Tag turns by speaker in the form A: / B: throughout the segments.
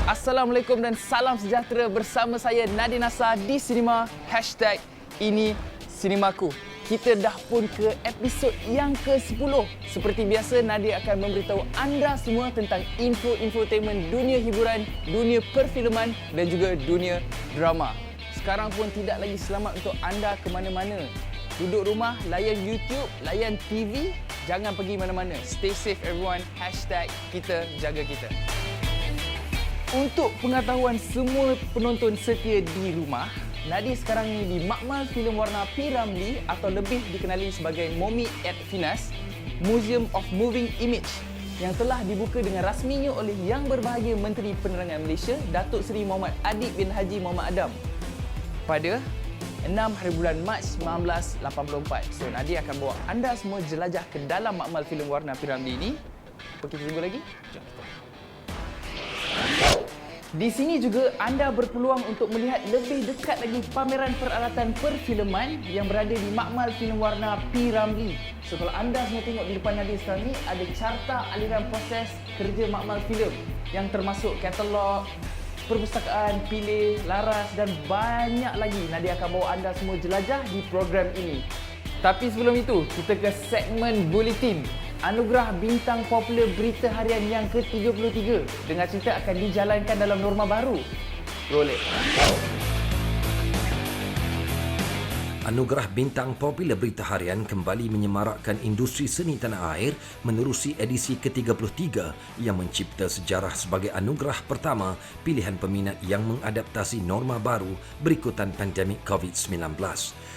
A: Assalamualaikum dan salam sejahtera bersama saya Nadin Nasar di Sinema #ini Sinemaku. Kita dah pun ke episod yang ke-10. Seperti biasa, Nadia akan memberitahu anda semua tentang info-infotainment dunia hiburan, dunia perfilman dan juga dunia drama. Sekarang pun tidak lagi selamat untuk anda ke mana-mana. Duduk rumah, layan YouTube, layan TV, jangan pergi mana-mana. Stay safe everyone. #kita jaga kita. Untuk pengetahuan semua penonton setia di rumah, Nadi sekarang ini di Makmal Filem Warna P. Ramlee atau lebih dikenali sebagai MOMI at Finas, Museum of Moving Image yang telah dibuka dengan rasminya oleh Yang Berbahagia Menteri Penerangan Malaysia, Datuk Seri Muhammad Adib bin Haji Muhammad Adam pada 6 hari bulan Mac 1984. So, Nadi akan bawa anda semua jelajah ke dalam Makmal Filem Warna P. Ramlee ini. Apa kita tunggu lagi? Jom. Di sini juga anda berpeluang untuk melihat lebih dekat lagi pameran peralatan perfilman yang berada di Makmal Filem Warna P. Ramlee. So, kalau anda semua tengok di depan Nadia sekarang ni, ada carta aliran proses kerja Makmal Filem yang termasuk katalog, perpustakaan, pilih, laras dan banyak lagi. Nadia akan bawa anda semua jelajah di program ini. Tapi sebelum itu, kita ke segmen Buletin. Anugerah Bintang Popular Berita Harian yang ke-33 dengan cerita akan dijalankan dalam norma baru. Roll it.
B: Anugerah Bintang Popular Berita Harian kembali menyemarakkan industri seni tanah air menerusi edisi ke-33 yang mencipta sejarah sebagai anugerah pertama pilihan peminat yang mengadaptasi norma baru berikutan pandemik COVID-19.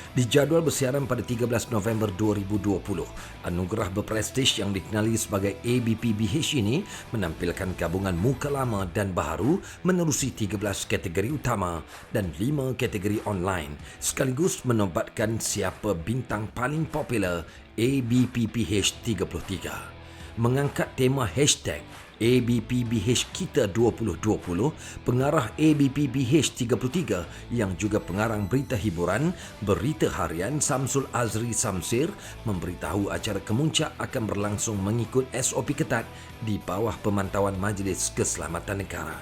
B: Dijadual bersiaran pada 13 November 2020, anugerah berprestij yang dikenali sebagai ABPBH ini menampilkan gabungan muka lama dan baharu menerusi 13 kategori utama dan 5 kategori online, sekaligus menobatkan siapa bintang paling popular ABPBH 33. Mengangkat tema hashtag ABPBH Kita 2020, pengarah ABPBH 33 yang juga pengarang berita hiburan Berita Harian Samsul Azri Samsir memberitahu acara kemuncak akan berlangsung mengikut SOP ketat di bawah pemantauan Majlis Keselamatan Negara.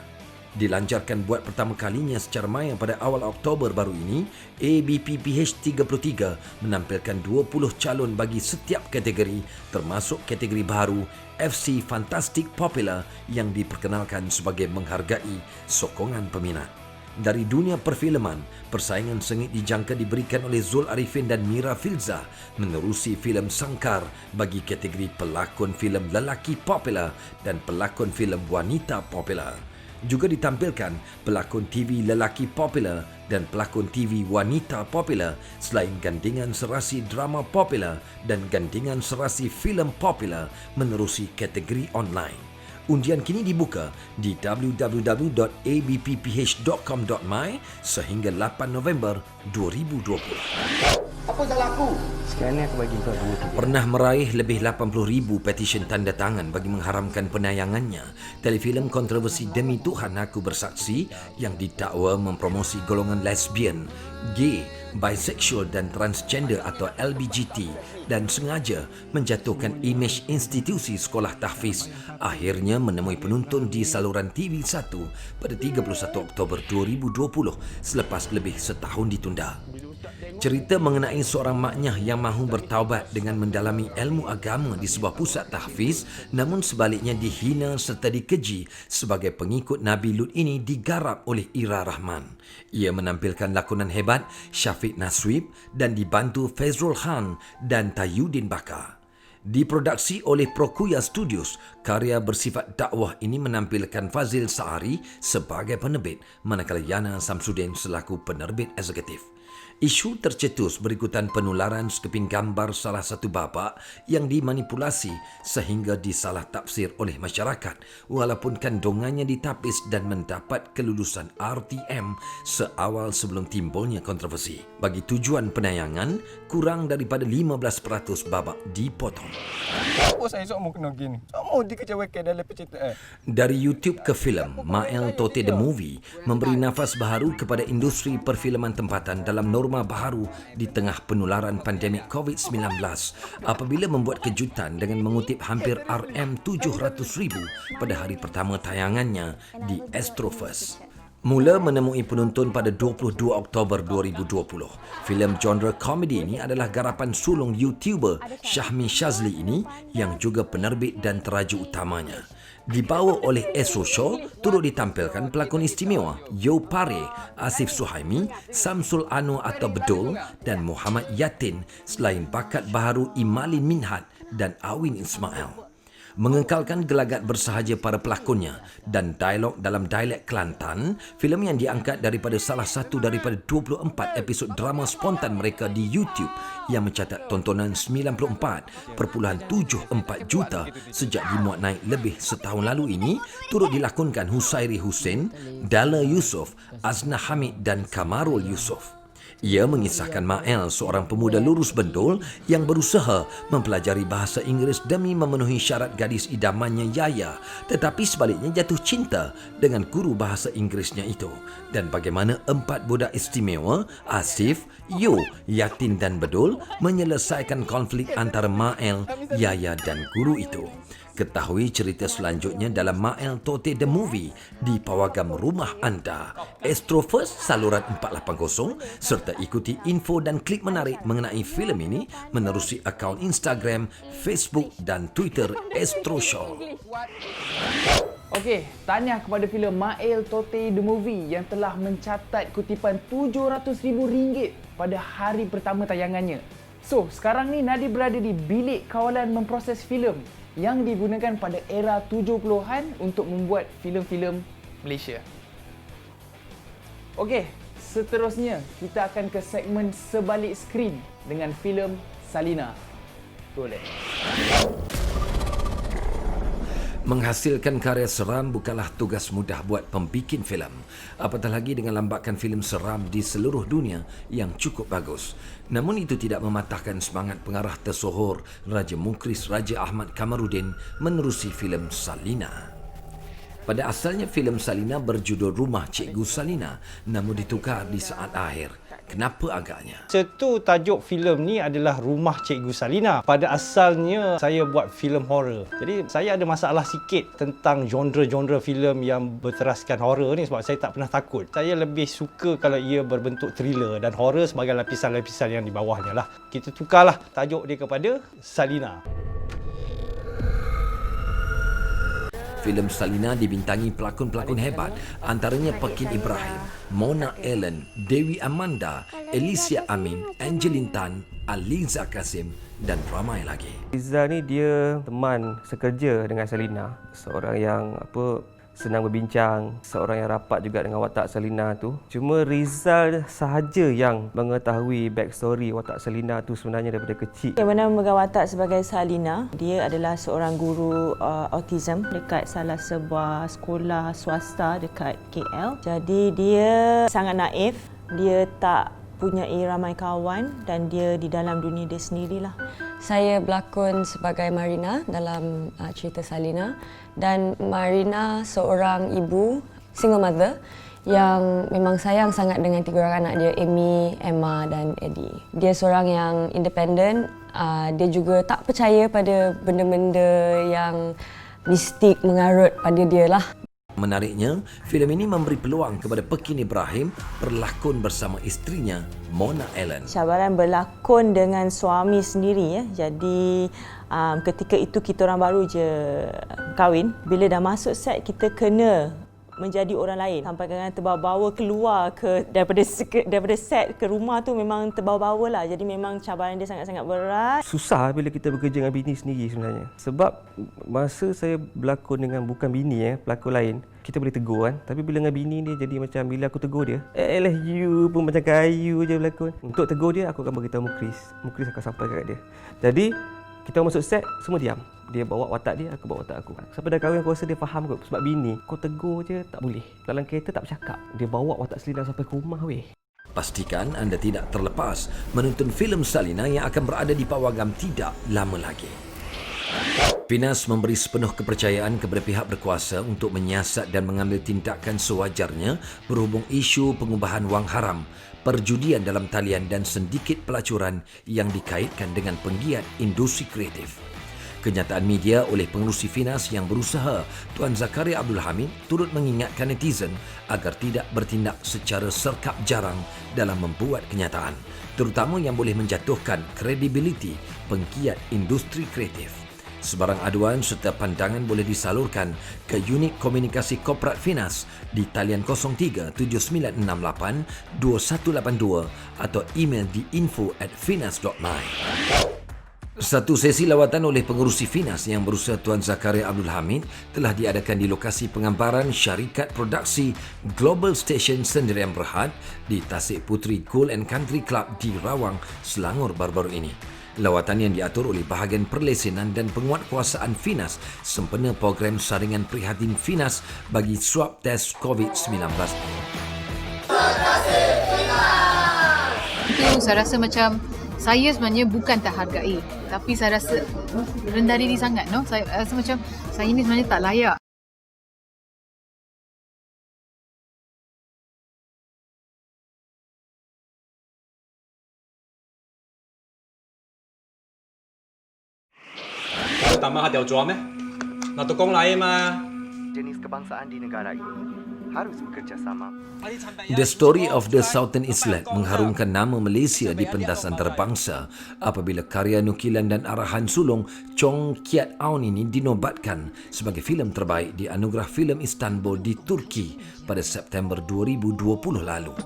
B: Dilancarkan buat pertama kalinya secara maya pada awal Oktober baru ini, ABPBH 33 menampilkan 20 calon bagi setiap kategori termasuk kategori baru FC Fantastic Popular yang diperkenalkan sebagai menghargai sokongan peminat. Dari dunia perfilman, persaingan sengit dijangka diberikan oleh Zul Arifin dan Mira Filzah menerusi filem Sangkar bagi kategori pelakon filem lelaki popular dan pelakon filem wanita popular. Juga ditampilkan pelakon TV lelaki popular dan pelakon TV wanita popular selain gandingan serasi drama popular dan gandingan serasi filem popular menerusi kategori online. Undian kini dibuka di www.abpph.com.my sehingga 8 November 2020.
C: Apa salah aku?
D: Sekarang ni aku bagi kau 2-3.
B: Pernah meraih lebih 80,000 petisyen tanda tangan bagi mengharamkan penayangannya telefilm kontroversi Demi Tuhan Aku Bersaksi yang didakwa mempromosi golongan lesbian, gay, bisexual dan transgender atau LBGT dan sengaja menjatuhkan imej institusi sekolah tahfiz akhirnya menemui penonton di saluran TV1 pada 31 Oktober 2020 selepas lebih setahun ditunda. Cerita mengenai seorang maknyah yang mahu bertaubat dengan mendalami ilmu agama di sebuah pusat tahfiz namun sebaliknya dihina serta dikeji sebagai pengikut Nabi Lut ini digarap oleh Ira Rahman. Ia menampilkan lakonan hebat Syafiq Naswib dan dibantu Fezrul Khan dan Tayuddin Bakar. Diproduksi oleh Prokuya Studios, karya bersifat dakwah ini menampilkan Fazil Sa'ari sebagai penerbit manakala Yana Samsudin selaku penerbit eksekutif. Isu tercetus berikutan penularan sekeping gambar salah satu bapa yang dimanipulasi sehingga disalah tafsir oleh masyarakat walaupun kandungannya ditapis dan mendapat kelulusan RTM seawal sebelum timbulnya kontroversi. Bagi tujuan penayangan, kurang daripada 15% babak dipotong.
D: Apa saya sok mau kena gini? Semua dikecewakan dalam penciptaan.
B: Dari YouTube ke filem, Mael Tote The Movie memberi nafas baharu kepada industri perfilman tempatan dalam norma norma baharu di tengah penularan pandemik COVID-19 apabila membuat kejutan dengan mengutip hampir RM700,000 pada hari pertama tayangannya di Astrofirst. Mula menemui penonton pada 22 Oktober 2020. Filem genre komedi ini adalah garapan sulung YouTuber Syahmi Shazli ini yang juga penerbit dan teraju utamanya. Dibawa oleh Astro Shaw, turut ditampilkan pelakon istimewa Yo Pare, Asif Suhaimi, Samsul Anwar atau Bedul dan Muhammad Yatin selain bakat baharu Imalin Minhat dan Awin Ismail. Mengekalkan gelagat bersahaja para pelakonnya dan dialog dalam dialek Kelantan, filem yang diangkat daripada salah satu daripada 24 episod drama spontan mereka di YouTube yang mencatat tontonan 94.74 juta sejak dimuat naik lebih setahun lalu ini, turut dilakonkan Husairi Hussein, Dala Yusof, Azna Hamid dan Kamarul Yusof. Ia mengisahkan Mael, seorang pemuda lurus bendul yang berusaha mempelajari bahasa Inggeris demi memenuhi syarat gadis idamannya Yaya, tetapi sebaliknya jatuh cinta dengan guru bahasa Inggerisnya itu, dan bagaimana 4 budak istimewa Asif, Yo, Yatin dan Bedul menyelesaikan konflik antara Mael, Yaya dan guru itu. Ketahui cerita selanjutnya dalam Mael Tote The Movie di pawagam rumah anda, Astrofirst saluran 480, serta ikuti info dan klik menarik mengenai filem ini menerusi akaun Instagram, Facebook dan Twitter Astro Shaw.
A: Okey, tahniah kepada filem Mael Tote The Movie yang telah mencatat kutipan RM700,000 pada hari pertama tayangannya. So, sekarang ni Nadi berada di bilik kawalan memproses filem yang digunakan pada era 70-an untuk membuat filem-filem Malaysia. Okey, seterusnya kita akan ke segmen sebalik skrin dengan filem Salina. Boleh.
B: Menghasilkan karya seram bukanlah tugas mudah buat pembikin filem. Apatah lagi dengan lambakan filem seram di seluruh dunia yang cukup bagus. Namun itu tidak mematahkan semangat pengarah tersohor Raja Mukris Raja Ahmad Kamaruddin menerusi filem Salina. Pada asalnya filem Salina berjudul Rumah Cikgu Salina, namun ditukar di saat akhir. Kenapa agaknya?
C: Satu tajuk filem ni adalah Rumah Cikgu Salina. Pada asalnya saya buat filem horror. Jadi saya ada masalah sikit tentang genre-genre filem yang berteraskan horror ni sebab saya tak pernah takut. Saya lebih suka kalau ia berbentuk thriller dan horror sebagai lapisan-lapisan yang di bawahnya lah. Kita tukarlah tajuk dia kepada Salina.
B: Filem Salina dibintangi pelakon-pelakon hebat, antaranya Pekin Ibrahim, Mona Ellen, Dewi Amanda, Alicia Amin, Angelin Tan, Aliza Kasim dan ramai lagi.
E: Rizal ni dia teman sekerja dengan Salina, seorang yang senang berbincang, seorang yang rapat juga dengan watak Salina tu. Cuma Rizal sahaja yang mengetahui backstory watak Salina tu sebenarnya daripada kecil.
F: Yang mana memegang watak sebagai Salina, dia adalah seorang guru autism dekat salah sebuah sekolah swasta dekat KL. Jadi dia sangat naif, dia tak punyai ramai kawan dan dia di dalam dunia dia sendirilah.
G: Saya berlakon sebagai Marina dalam cerita Salina, dan Marina seorang ibu, single mother yang memang sayang sangat dengan 3 orang anak dia, Amy, Emma dan Eddie. Dia seorang yang independen, dia juga tak percaya pada benda-benda yang mistik mengarut pada dia lah.
B: Menariknya, filem ini memberi peluang kepada Pekin Ibrahim berlakon bersama isterinya Mona Ellen.
F: Cabaran berlakon dengan suami sendiri ya. Jadi ketika itu kita orang baru je kahwin. Bila dah masuk set kita kena menjadi orang lain. Sampai kadang terbawa-bawa keluar daripada set ke rumah tu memang terbawa-bawa lah. Jadi memang cabaran dia sangat-sangat berat.
E: Susah bila kita bekerja dengan bini sendiri sebenarnya. Sebab masa saya berlakon dengan bukan bini pelakon lain, kita boleh tegur kan. Tapi bila dengan bini dia jadi macam bila aku tegur dia, you pun macam kayu je berlakon. Untuk tegur dia aku akan beritahu Mukris. Mukris akan sampaikan kat dia. Jadi kita masuk set semua diam. Dia bawa watak dia, aku bawa watak aku. Sampai dah kahwin aku rasa dia faham kot. Sebab bini, kau tegur je tak boleh. Dalam kereta tak bercakap. Dia bawa watak Salina sampai ke rumah weh.
B: Pastikan anda tidak terlepas menonton filem Salina yang akan berada di pawagam tidak lama lagi. Finas memberi sepenuh kepercayaan kepada pihak berkuasa untuk menyiasat dan mengambil tindakan sewajarnya berhubung isu pengubahan wang haram perjudian dalam talian dan sedikit pelacuran yang dikaitkan dengan penggiat industri kreatif. Kenyataan media oleh pengerusi Finas yang berusaha, Tuan Zakaria Abdul Hamid turut mengingatkan netizen agar tidak bertindak secara serkap jarang dalam membuat kenyataan, terutama yang boleh menjatuhkan kredibiliti penggiat industri kreatif. Sebarang aduan serta pandangan boleh disalurkan ke Unit Komunikasi Korporat Finas di talian 03-7968-2182 atau email di info@finas.my. Satu sesi lawatan oleh pengerusi Finas yang berusaha Tuan Zakaria Abdul Hamid telah diadakan di lokasi pengambaran syarikat produksi Global Station Sendirian Berhad di Tasik Puteri Gold and Country Club di Rawang, Selangor baru-baru ini. Lawatan yang diatur oleh bahagian perlesenan dan penguatkuasaan Finas sempena program saringan prihatin Finas bagi swab test COVID-19.
H: Itu saya rasa macam saya sebenarnya bukan tak hargai, tapi saya rasa rendah diri sangat. No? Saya rasa macam saya ni sebenarnya tak layak.
I: Pertama ada jual meh? Nak tukang lain mah.
J: Jenis kebangsaan di negara ini harus bekerjasama.
B: The Story of the Southern Islet mengharumkan nama Malaysia di pentas antarabangsa apabila karya nukilan dan arahan sulung Chong Kiat Aun ini dinobatkan sebagai filem terbaik di Anugerah Filem Istanbul di Turki pada September 2020 lalu.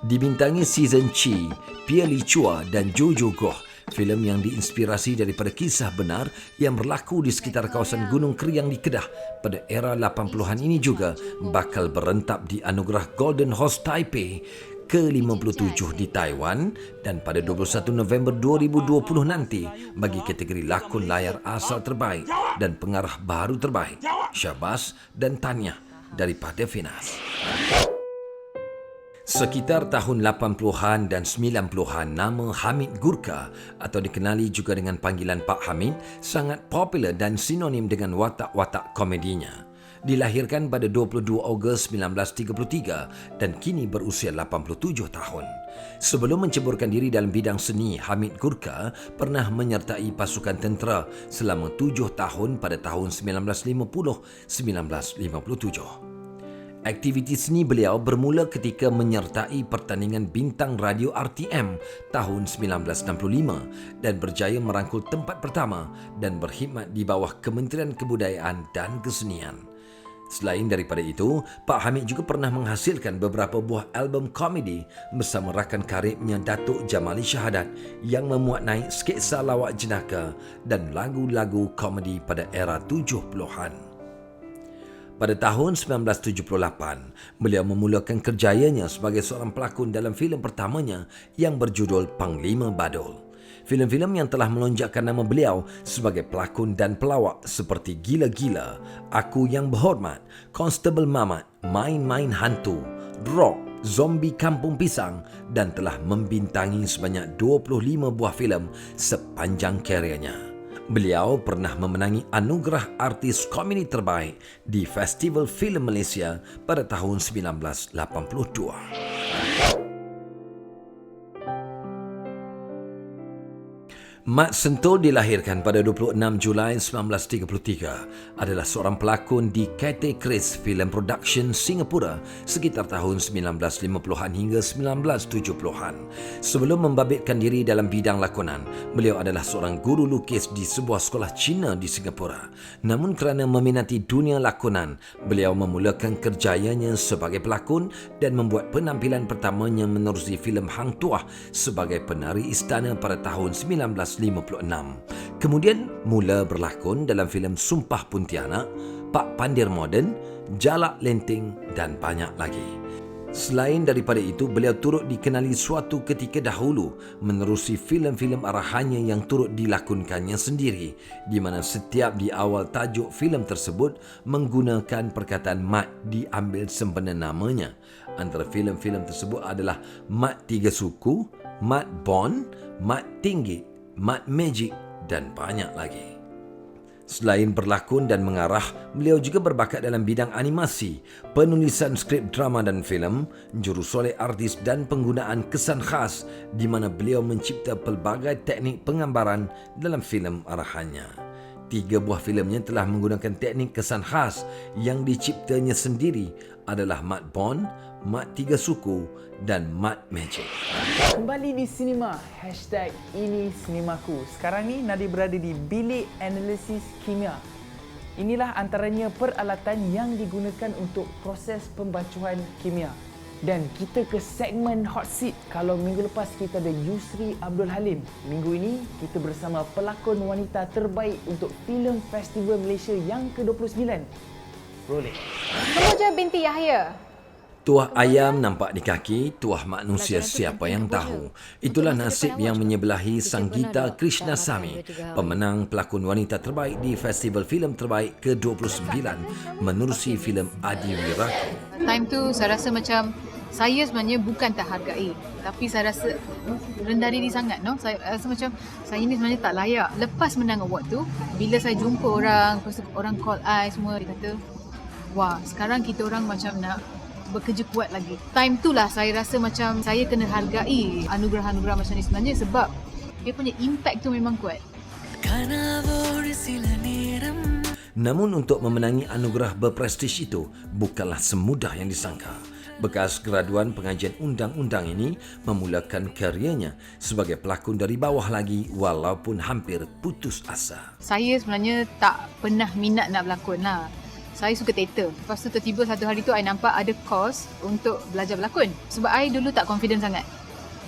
B: Dibintangi Season Chi, Pia Li Chua dan Jojo Goh, filem yang diinspirasi daripada kisah benar yang berlaku di sekitar kawasan Gunung Kriang di Kedah pada era 80-an ini juga bakal berentap di Anugerah Golden Horse Taipei ke-57 di Taiwan dan pada 21 November 2020 nanti bagi kategori lakon layar asal terbaik dan pengarah baru terbaik, Syabas dan Tanya daripada Finas. Sekitar tahun 80-an dan 90-an, nama Hamid Gurka atau dikenali juga dengan panggilan Pak Hamid sangat popular dan sinonim dengan watak-watak komedinya. Dilahirkan pada 22 Ogos 1933 dan kini berusia 87 tahun. Sebelum menceburkan diri dalam bidang seni, Hamid Gurka pernah menyertai pasukan tentera selama 7 tahun pada tahun 1950-1957. Aktiviti seni beliau bermula ketika menyertai pertandingan bintang radio RTM tahun 1965 dan berjaya merangkul tempat pertama dan berkhidmat di bawah Kementerian Kebudayaan dan Kesenian. Selain daripada itu, Pak Hamid juga pernah menghasilkan beberapa buah album komedi bersama rakan karibnya Datuk Jamali Syahadat yang memuat naik sketsa lawak jenaka dan lagu-lagu komedi pada era 70-an. Pada tahun 1978, beliau memulakan kerjayanya sebagai seorang pelakon dalam filem pertamanya yang berjudul Panglima Badul. Filem-filem yang telah melonjakkan nama beliau sebagai pelakon dan pelawak seperti Gila-Gila, Aku Yang Berhormat, Constable Mamat, Main-Main Hantu, Rock, Zombie Kampung Pisang dan telah membintangi sebanyak 25 buah filem sepanjang karirnya. Beliau pernah memenangi anugerah artis komedi terbaik di Festival Filem Malaysia pada tahun 1982. Mat Sentul dilahirkan pada 26 Julai 1933 adalah seorang pelakon di Cathay Chris Film Production Singapura sekitar tahun 1950-an hingga 1970-an. Sebelum membabitkan diri dalam bidang lakonan, beliau adalah seorang guru lukis di sebuah sekolah Cina di Singapura. Namun kerana meminati dunia lakonan, beliau memulakan kerjayanya sebagai pelakon dan membuat penampilan pertamanya menerusi filem Hang Tuah sebagai penari istana pada tahun 1956. Kemudian mula berlakon dalam filem Sumpah Pontianak, Pak Pandir Moden, Jalak Lenting dan banyak lagi. Selain daripada itu, beliau turut dikenali suatu ketika dahulu menerusi filem-filem arahannya yang turut dilakonkannya sendiri, di mana setiap di awal tajuk filem tersebut menggunakan perkataan Mat diambil sempena namanya. Antara filem-filem tersebut adalah Mat Tiga Suku, Mat Bond, Mat Tinggi, Mat Magic dan banyak lagi. Selain berlakon dan mengarah, beliau juga berbakat dalam bidang animasi, penulisan skrip drama dan filem, jurusoleh artis dan penggunaan kesan khas di mana beliau mencipta pelbagai teknik penggambaran dalam filem arahannya. 3 buah filemnya telah menggunakan teknik kesan khas yang diciptanya sendiri adalah Mat Bond, Mat Tiga Suku dan Mat Magic.
A: Kembali di sinema, #ini Sinemaku. Sekarang ni Nadi berada di bilik analisis kimia. Inilah antaranya peralatan yang digunakan untuk proses pembacuan kimia. Dan kita ke segmen Hot Seat. Kalau minggu lepas kita ada Yusri Abdul Halim, minggu ini kita bersama pelakon wanita terbaik untuk filem Festival Malaysia yang ke-29. Rolling.
H: Kemuja binti Yahya.
B: Tuah ayam nampak di kaki, tuah manusia siapa yang tahu. Itulah nasib yang menyebelahi Sangeeta Krishnasamy, pemenang pelakon wanita terbaik di Festival Filem Terbaik ke-29 menerusi filem Adiwiraku.
H: Time tu saya rasa macam saya sebenarnya bukan tak hargai, tapi saya rasa rendah diri sangat. No? Saya rasa macam saya ni sebenarnya tak layak. Lepas menang award tu, bila saya jumpa orang, orang call I semua, dia kata, wah, sekarang kita orang macam nak bekerja kuat lagi. Time tu lah saya rasa macam saya kena hargai anugerah-anugerah macam ni sebenarnya sebab dia punya impact tu memang kuat.
B: Namun untuk memenangi anugerah berprestij itu bukanlah semudah yang disangka. Bekas graduan pengajian undang-undang ini memulakan karyernya sebagai pelakon dari bawah lagi walaupun hampir putus asa.
H: Saya sebenarnya tak pernah minat nak berlakon lah. Saya suka teater. Lepas tu tiba-tiba satu hari tu I nampak ada course untuk belajar berlakon. Sebab I dulu tak confident sangat.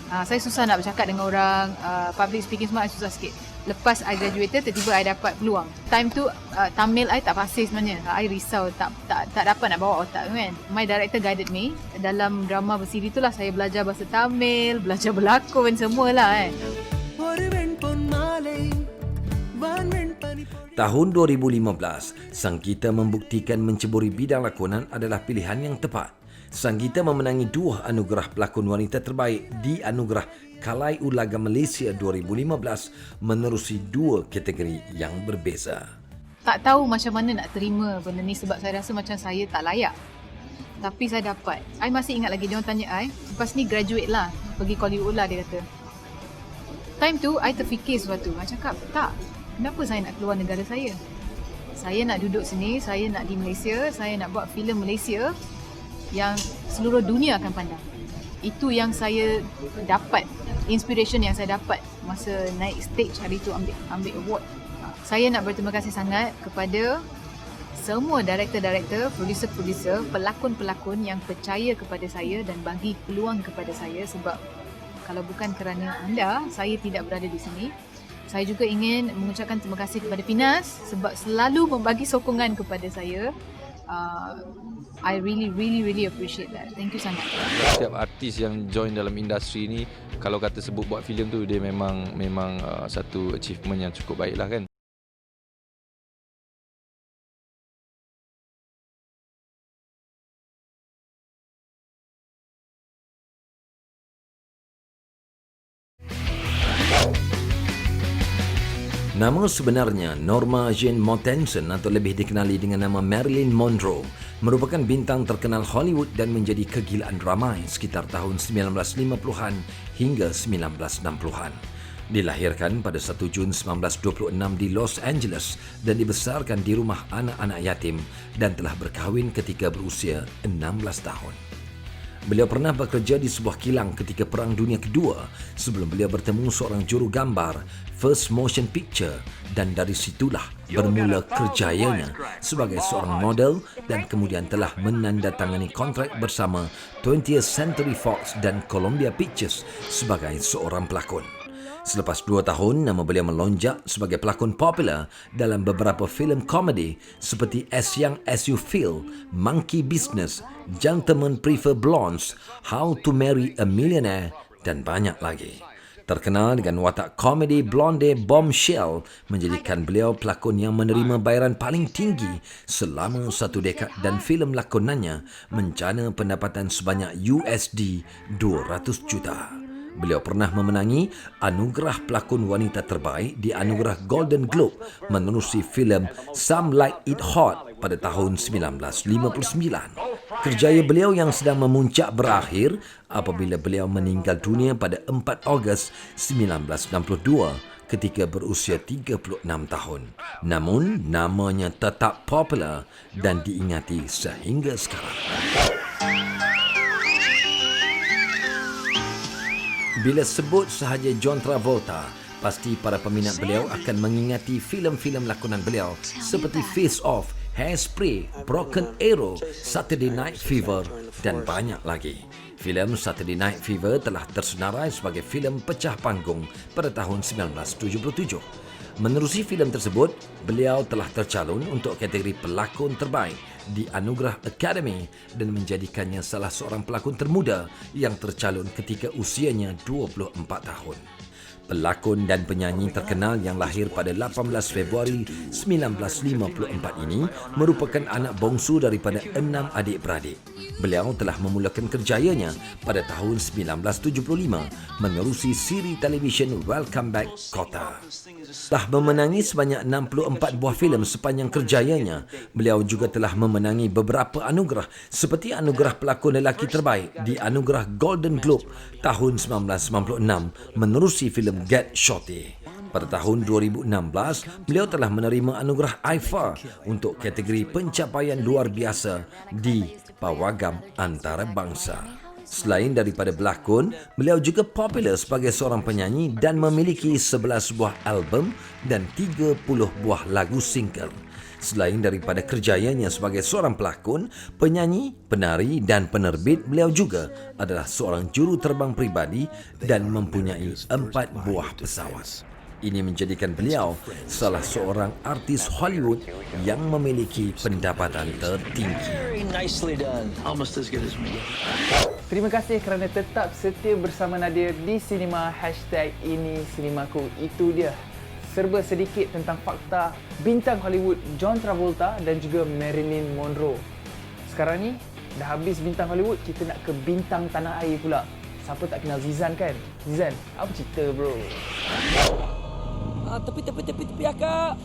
H: Saya susah nak bercakap dengan orang, public speaking semua I susah sikit. Lepas I graduated, tiba-tiba I dapat peluang. Time tu Tamil I tak fasih sebenarnya. I risau, tak dapat nak bawa otak kan. My director guided me. Dalam drama bersiri tu lah saya belajar bahasa Tamil, belajar berlakon semualah kan.
B: Tahun 2015, Sangeeta membuktikan menceburi bidang lakonan adalah pilihan yang tepat. Sangeeta memenangi 2 anugerah pelakon wanita terbaik di anugerah Kalai Ulaga Malaysia 2015 menerusi 2 kategori yang berbeza.
H: Tak tahu macam mana nak terima benda ni sebab saya rasa macam saya tak layak. Tapi saya dapat. I masih ingat lagi dia orang tanya I, lepas ni graduate lah, pergi Hollywood lah dia kata. Time tu I terfikir sesuatu. I cakap, tak. Kenapa saya nak keluar negara saya? Saya nak duduk sini, saya nak di Malaysia, saya nak buat filem Malaysia yang seluruh dunia akan pandang. Itu yang saya dapat, inspiration yang saya dapat masa naik stage hari tu ambil award. Saya nak berterima kasih sangat kepada semua director-director, producer-producer, pelakon-pelakon yang percaya kepada saya dan bagi peluang kepada saya sebab kalau bukan kerana anda, saya tidak berada di sini. Saya juga ingin mengucapkan terima kasih kepada Finas sebab selalu membagi sokongan kepada saya. I really appreciate that. Thank you sangat.
K: Setiap artis yang join dalam industri ni, kalau kata sebut buat filem tu, dia memang satu achievement yang cukup baik lah kan.
B: Nama sebenarnya Norma Jean Mortensen atau lebih dikenali dengan nama Marilyn Monroe merupakan bintang terkenal Hollywood dan menjadi kegilaan ramai sekitar tahun 1950-an hingga 1960-an. Dilahirkan pada 1 Jun 1926 di Los Angeles dan dibesarkan di rumah anak-anak yatim dan telah berkahwin ketika berusia 16 tahun. Beliau pernah bekerja di sebuah kilang ketika Perang Dunia Kedua sebelum beliau bertemu seorang juru gambar First Motion Picture dan dari situlah bermula kerjayanya sebagai seorang model dan kemudian telah menandatangani kontrak bersama 20th Century Fox dan Columbia Pictures sebagai seorang pelakon. Selepas 2 tahun, nama beliau melonjak sebagai pelakon popular dalam beberapa filem komedi seperti As Young As You Feel, Monkey Business, Gentlemen Prefer Blondes, How to Marry a Millionaire dan banyak lagi. Terkenal dengan watak komedi Blonde Bombshell menjadikan beliau pelakon yang menerima bayaran paling tinggi selama 1 dekad dan filem lakonannya menjana pendapatan sebanyak USD 200 juta. Beliau pernah memenangi anugerah pelakon wanita terbaik di anugerah Golden Globe menerusi filem Some Like It Hot pada tahun 1959. Kerjaya beliau yang sedang memuncak berakhir apabila beliau meninggal dunia pada 4 Ogos 1962 ketika berusia 36 tahun. Namun, namanya tetap popular dan diingati sehingga sekarang. Bila sebut sahaja John Travolta, pasti para peminat beliau akan mengingati filem-filem lakonan beliau seperti Face Off, Hairspray, Broken Arrow, Saturday Night Fever dan banyak lagi. Filem Saturday Night Fever telah tersenarai sebagai filem pecah panggung pada tahun 1977. Menerusi filem tersebut, beliau telah tercalon untuk kategori pelakon terbaik di Anugerah Academy dan menjadikannya salah seorang pelakon termuda yang tercalon ketika usianya 24 tahun. Pelakon dan penyanyi terkenal yang lahir pada 18 Februari 1954 ini merupakan anak bongsu daripada 6 adik-beradik. Beliau telah memulakan kerjayanya pada tahun 1975 menerusi siri televisyen Welcome Back Kotta. Telah memenangi sebanyak 64 buah filem sepanjang kerjayanya. Beliau juga telah memenangi beberapa anugerah seperti anugerah pelakon lelaki terbaik di anugerah Golden Globe tahun 1996 menerusi filem Get Shorty. Pada tahun 2016, beliau telah menerima anugerah IFA untuk kategori pencapaian luar biasa di pawagam antarabangsa. Selain daripada berlakon, beliau juga popular sebagai seorang penyanyi dan memiliki 11 buah album dan 30 buah lagu single. Selain daripada kerjayanya sebagai seorang pelakon, penyanyi, penari dan penerbit, beliau juga adalah seorang juru terbang pribadi dan mempunyai 4 buah pesawat. Ini menjadikan beliau salah seorang artis Hollywood yang memiliki pendapatan tertinggi.
A: Terima kasih kerana tetap setia bersama Nadir di Sinema #IniSinemaku. Itu dia, serba sedikit tentang fakta bintang Hollywood John Travolta dan juga Marilyn Monroe. Sekarang ni dah habis bintang Hollywood, kita nak ke bintang tanah air pula. Siapa tak kenal Zizan kan? Zizan, apa cerita bro?
L: Tepi akak.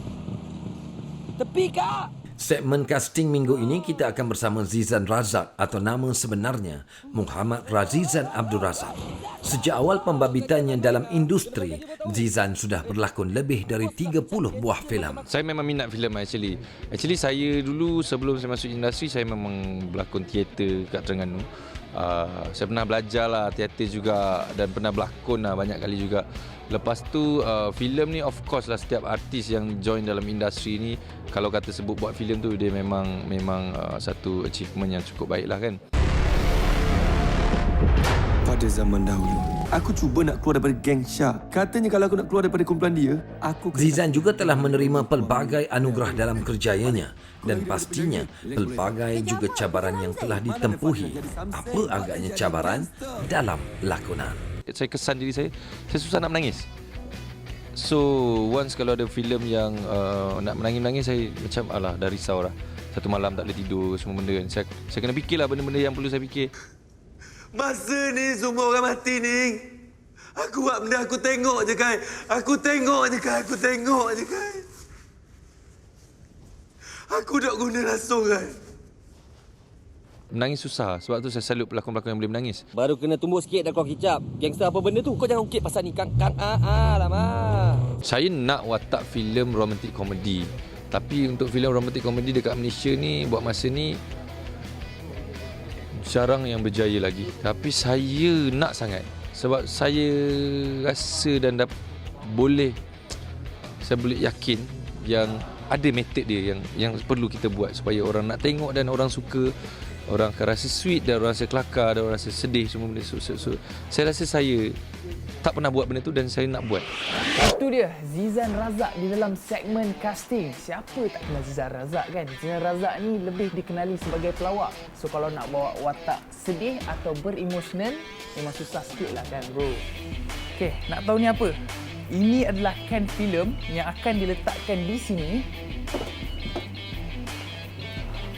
L: Tepi kak.
B: Segmen casting minggu ini kita akan bersama Zizan Razak atau nama sebenarnya Muhammad Razizan Abdul Razak. Sejak awal pembabitannya dalam industri, Zizan sudah berlakon lebih dari 30 buah filem.
K: Saya memang minat filem actually. Actually saya dulu sebelum saya masuk industri saya memang berlakon teater kat Terengganu. Saya pernah belajar lah teater juga dan pernah berlakon lah banyak kali juga. Lepas tu filem ni of course lah setiap artis yang join dalam industri ni kalau kata sebut buat filem tu dia memang satu achievement yang cukup baik lah kan.
M: Pada zaman dahulu, aku cuba nak keluar daripada geng Syah. Katanya kalau aku nak keluar daripada kumpulan dia,
B: Zizan juga telah menerima pelbagai anugerah dalam kerjayanya dan pastinya pelbagai juga cabaran yang telah ditempuhi. Apa agaknya cabaran dalam lakonan?
K: Saya kesan diri saya susah nak menangis. So once kalau ada filem yang nak menangis saya macam alah dah risau dah. Satu malam tak boleh tidur semua benda. Saya kena fikirlah benda-benda yang perlu saya fikir.
M: masa ni semua orang mati ni, aku buat benda aku tengok je kan. Aku tengok je kan. Aku tak guna langsung kan.
K: Menangis susah. Sebab tu saya salut pelakon-pelakon yang boleh menangis.
L: Baru kena tumbuh sikit dah kau kicap. Gangster apa benda tu? Kau jangan ukit pasal ni. Lama.
K: Saya nak watak filem romantik komedi. Tapi untuk filem romantik komedi dekat Malaysia ni, buat masa ni, jarang yang berjaya lagi. Tapi saya nak sangat. Sebab saya rasa dan saya boleh yakin yang ada method dia yang perlu kita buat supaya orang nak tengok dan orang suka. Orang akan rasa sweet dan orang rasa kelakar dan orang rasa sedih semua benda. So, saya rasa saya tak pernah buat benda tu dan saya nak buat.
A: Itu dia Zizan Razak di dalam segmen casting. Siapa tak kenal Zizan Razak kan? Zizan Razak ni lebih dikenali sebagai pelawak. So kalau nak bawa watak sedih atau beremosional memang susah sikit lah kan bro. Okey, nak tahu ni apa? Ini adalah can filem yang akan diletakkan di sini.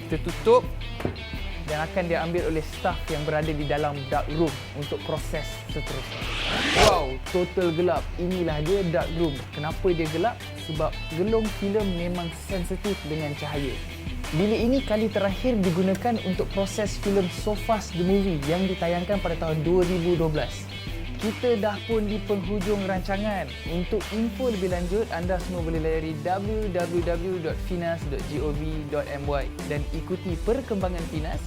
A: Kita tutup. dan akan diambil oleh staf yang berada di dalam dark room untuk proses seterusnya. Wow, total gelap. Inilah dia dark room. Kenapa dia gelap? Sebab gelung filem memang sensitif dengan cahaya. Bilik ini kali terakhir digunakan untuk proses filem So Fast the Movie yang ditayangkan pada tahun 2012. Kita dah pun di penghujung rancangan. Untuk info lebih lanjut, anda semua boleh layari www.finas.gov.my dan ikuti perkembangan Finas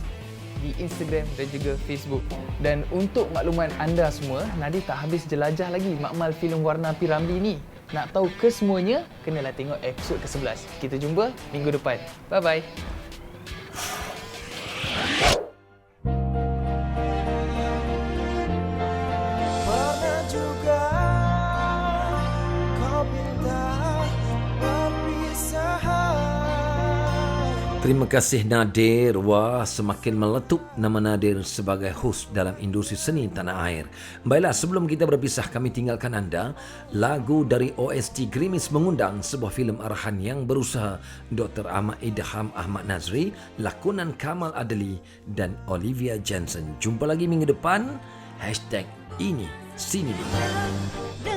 A: di Instagram dan juga Facebook. Dan untuk makluman anda semua, Nadi tak habis jelajah lagi makmal filem Warna P. Ramlee ni. Nak tahu kesemuanya, kenalah tengok episod ke-11. Kita jumpa minggu depan. Bye-bye.
B: Terima kasih Nadir. Wah, semakin meletup nama Nadir sebagai hos dalam industri seni tanah air. Baiklah, sebelum kita berpisah, kami tinggalkan anda lagu dari OST Grimis Mengundang, sebuah filem arahan yang berusaha Dr. Ahmad Idham Ahmad Nazri, lakonan Kamal Adli dan Olivia Jensen. Jumpa lagi minggu depan. #ini Sini Dia.